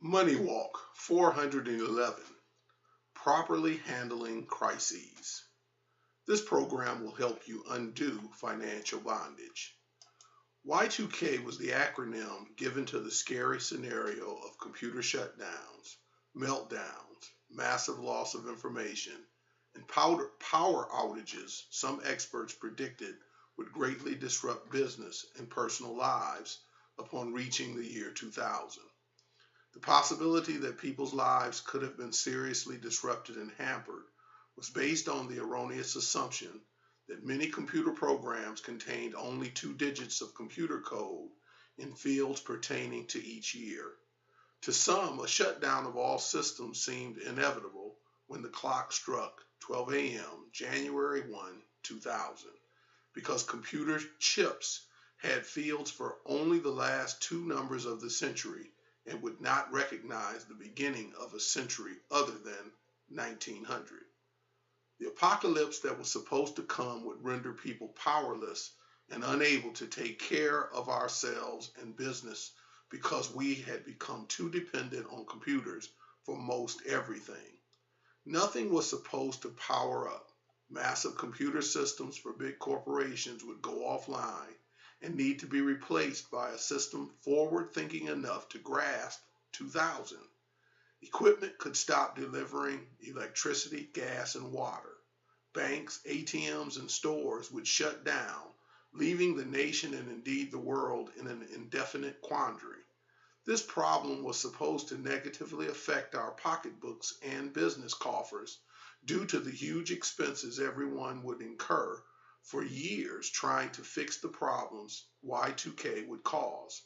MoneyWalk 411, Properly Handling Crises. This program will help you undo financial bondage. Y2K was the acronym given to the scary scenario of computer shutdowns, meltdowns, massive loss of information, and power outages some experts predicted would greatly disrupt business and personal lives upon reaching the year 2000. The possibility that people's lives could have been seriously disrupted and hampered was based on the erroneous assumption that many computer programs contained only 2 digits of computer code in fields pertaining to each year. To some, a shutdown of all systems seemed inevitable when the clock struck 12 a.m., January 1, 2000, because computer chips had fields for only the last 2 numbers of the century and would not recognize the beginning of a century other than 1900. The apocalypse that was supposed to come would render people powerless and unable to take care of ourselves and business because we had become too dependent on computers for most everything. Nothing was supposed to power up. Massive computer systems for big corporations would go offline and need to be replaced by a system forward-thinking enough to grasp 2000. Equipment could stop delivering electricity, gas, and water. Banks, ATMs, and stores would shut down, leaving the nation and indeed the world in an indefinite quandary. This problem was supposed to negatively affect our pocketbooks and business coffers due to the huge expenses everyone would incur for years trying to fix the problems Y2K would cause.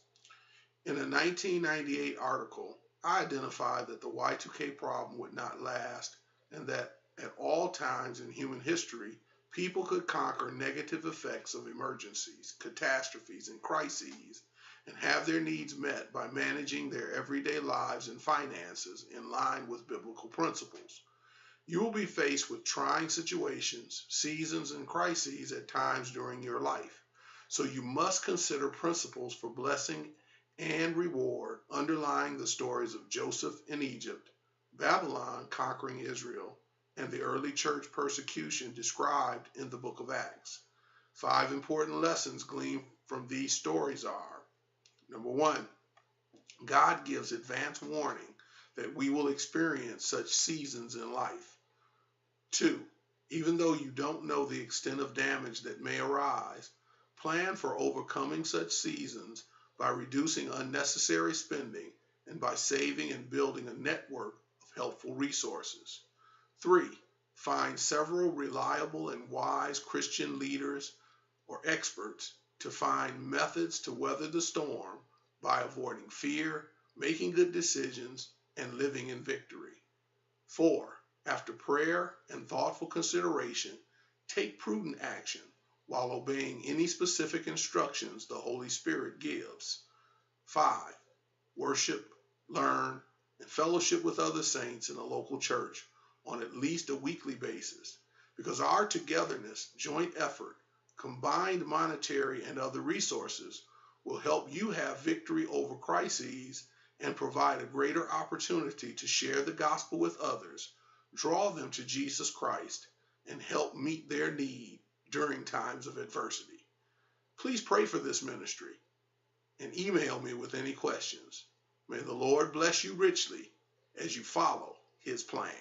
In a 1998 article, I identified that the Y2K problem would not last and that at all times in human history, people could conquer negative effects of emergencies, catastrophes, and crises and have their needs met by managing their everyday lives and finances in line with biblical principles. You will be faced with trying situations, seasons, and crises at times during your life. So you must consider principles for blessing and reward underlying the stories of Joseph in Egypt, Babylon conquering Israel, and the early church persecution described in the book of Acts. 5 important lessons gleaned from these stories are: number 1, God gives advance warning that we will experience such seasons in life. 2, even though you don't know the extent of damage that may arise, plan for overcoming such seasons by reducing unnecessary spending and by saving and building a network of helpful resources. 3, find several reliable and wise Christian leaders or experts to find methods to weather the storm by avoiding fear, making good decisions, and living in victory. 4, after prayer and thoughtful consideration, take prudent action while obeying any specific instructions the Holy Spirit gives. 5, worship, learn, and fellowship with other saints in a local church on at least a weekly basis, because our togetherness, joint effort, combined monetary and other resources will help you have victory over crises and provide a greater opportunity to share the gospel with others, draw them to Jesus Christ, and help meet their need during times of adversity. Please pray for this ministry and email me with any questions. May the Lord bless you richly as you follow his plan.